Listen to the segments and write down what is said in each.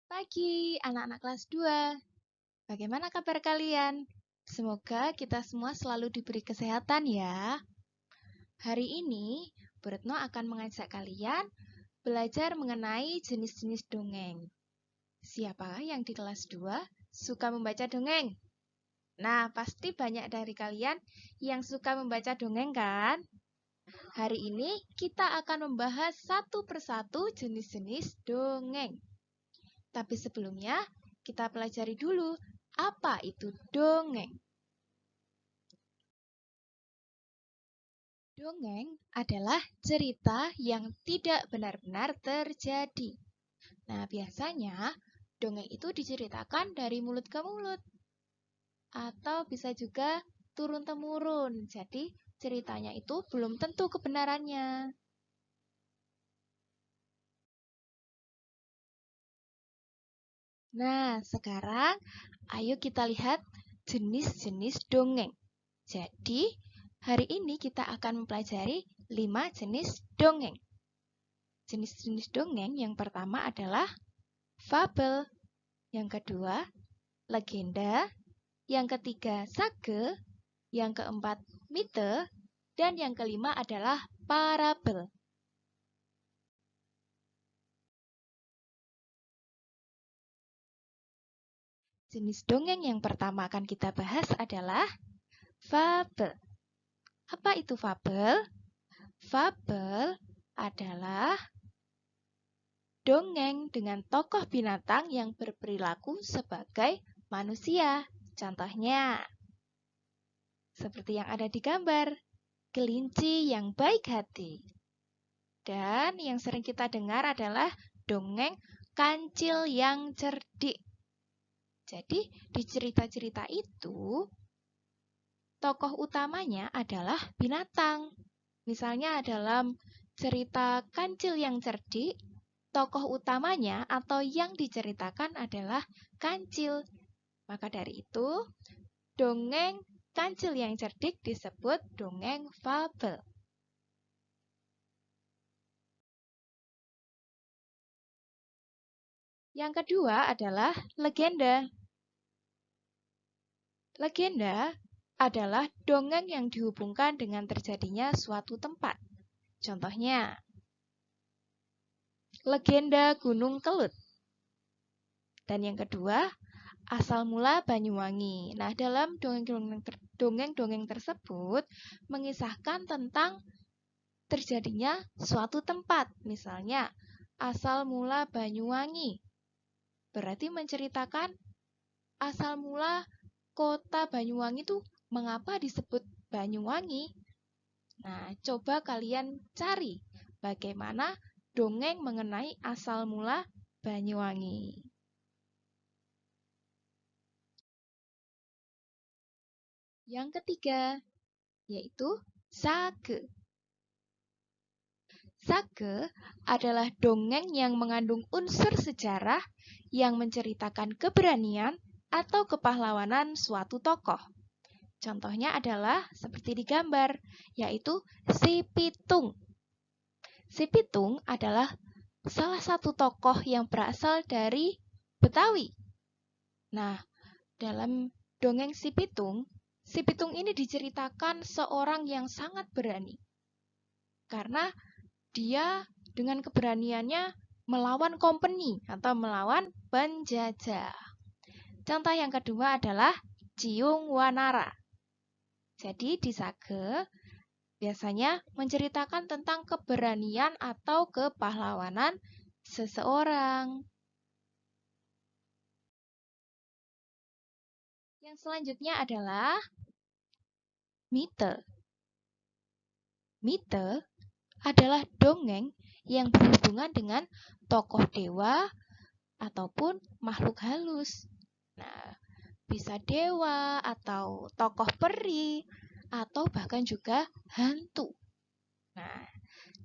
Pagi, anak-anak kelas 2. Bagaimana kabar kalian? Semoga kita semua selalu diberi kesehatan ya. Hari ini, Bu Retno akan mengajak kalian belajar mengenai jenis-jenis dongeng. Siapa yang di kelas 2 suka membaca dongeng? Nah, pasti banyak dari kalian yang suka membaca dongeng kan? Hari ini kita akan membahas satu persatu jenis-jenis dongeng. Tapi sebelumnya, kita pelajari dulu apa itu dongeng. Dongeng adalah cerita yang tidak benar-benar terjadi. Nah, biasanya dongeng itu diceritakan dari mulut ke mulut. Atau bisa juga turun-temurun. Jadi, ceritanya itu belum tentu kebenarannya. Nah, sekarang ayo kita lihat jenis-jenis dongeng. Jadi, hari ini kita akan mempelajari 5 jenis dongeng. Jenis-jenis dongeng yang pertama adalah fabel, yang kedua legenda, yang ketiga sage, yang keempat mite, dan yang kelima adalah parabel. Jenis dongeng yang pertama akan kita bahas adalah fabel. Apa itu fabel? Fabel adalah dongeng dengan tokoh binatang yang berperilaku sebagai manusia. Contohnya, seperti yang ada di gambar, kelinci yang baik hati. Dan yang sering kita dengar adalah dongeng kancil yang cerdik. Jadi, di cerita-cerita itu, tokoh utamanya adalah binatang. Misalnya dalam cerita Kancil yang Cerdik, tokoh utamanya atau yang diceritakan adalah kancil. Maka dari itu, dongeng kancil yang cerdik disebut dongeng fabel. Yang kedua adalah legenda. Legenda adalah dongeng yang dihubungkan dengan terjadinya suatu tempat. Contohnya, legenda Gunung Kelut. Dan yang kedua, asal mula Banyuwangi. Nah, dalam dongeng-dongeng tersebut mengisahkan tentang terjadinya suatu tempat. Misalnya, asal mula Banyuwangi. Berarti menceritakan asal mula kota Banyuwangi itu mengapa disebut Banyuwangi. Nah, coba kalian cari bagaimana dongeng mengenai asal mula Banyuwangi. Yang ketiga, yaitu sage. Sage adalah dongeng yang mengandung unsur sejarah yang menceritakan keberanian atau kepahlawanan suatu tokoh. Contohnya adalah seperti di gambar, yaitu Si Pitung. Si Pitung adalah salah satu tokoh yang berasal dari Betawi. Nah, dalam dongeng Si Pitung ini diceritakan seorang yang sangat berani. Karena dia dengan keberaniannya melawan company atau melawan penjajah. Contoh yang kedua adalah Ciung Wanara. Jadi di sage biasanya menceritakan tentang keberanian atau kepahlawanan seseorang. Yang selanjutnya adalah mite. Mite adalah dongeng yang berhubungan dengan tokoh dewa ataupun makhluk halus. Nah, bisa dewa atau tokoh peri atau bahkan juga hantu. Nah,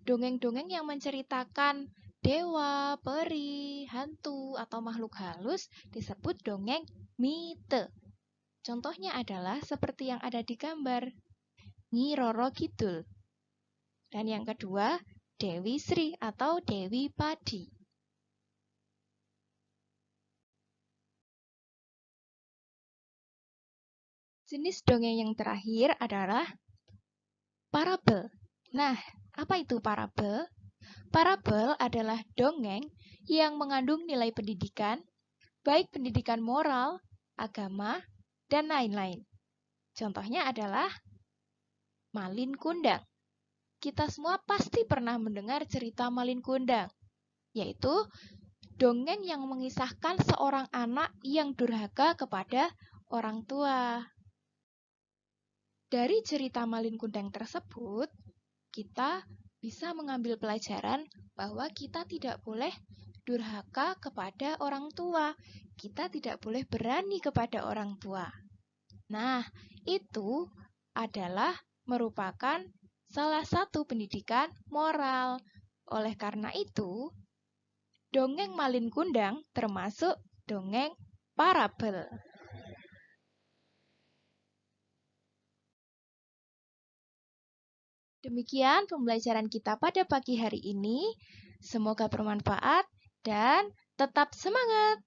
dongeng-dongeng yang menceritakan dewa, peri, hantu atau makhluk halus disebut dongeng mite. Contohnya adalah seperti yang ada di gambar, Nyi Roro Kidul. Dan yang kedua, Dewi Sri atau Dewi Padi. Jenis dongeng yang terakhir adalah parabel. Nah, apa itu parabel? Parabel adalah dongeng yang mengandung nilai pendidikan, baik pendidikan moral, agama, dan lain-lain. Contohnya adalah Malin Kundang. Kita semua pasti pernah mendengar cerita Malin Kundang, yaitu dongeng yang mengisahkan seorang anak yang durhaka kepada orang tua. Dari cerita Malin Kundang tersebut, kita bisa mengambil pelajaran bahwa kita tidak boleh durhaka kepada orang tua. Kita tidak boleh berani kepada orang tua. Nah, itu adalah merupakan salah satu pendidikan moral. Oleh karena itu, dongeng Malin Kundang termasuk dongeng parabel. Demikian pembelajaran kita pada pagi hari ini. Semoga bermanfaat dan tetap semangat!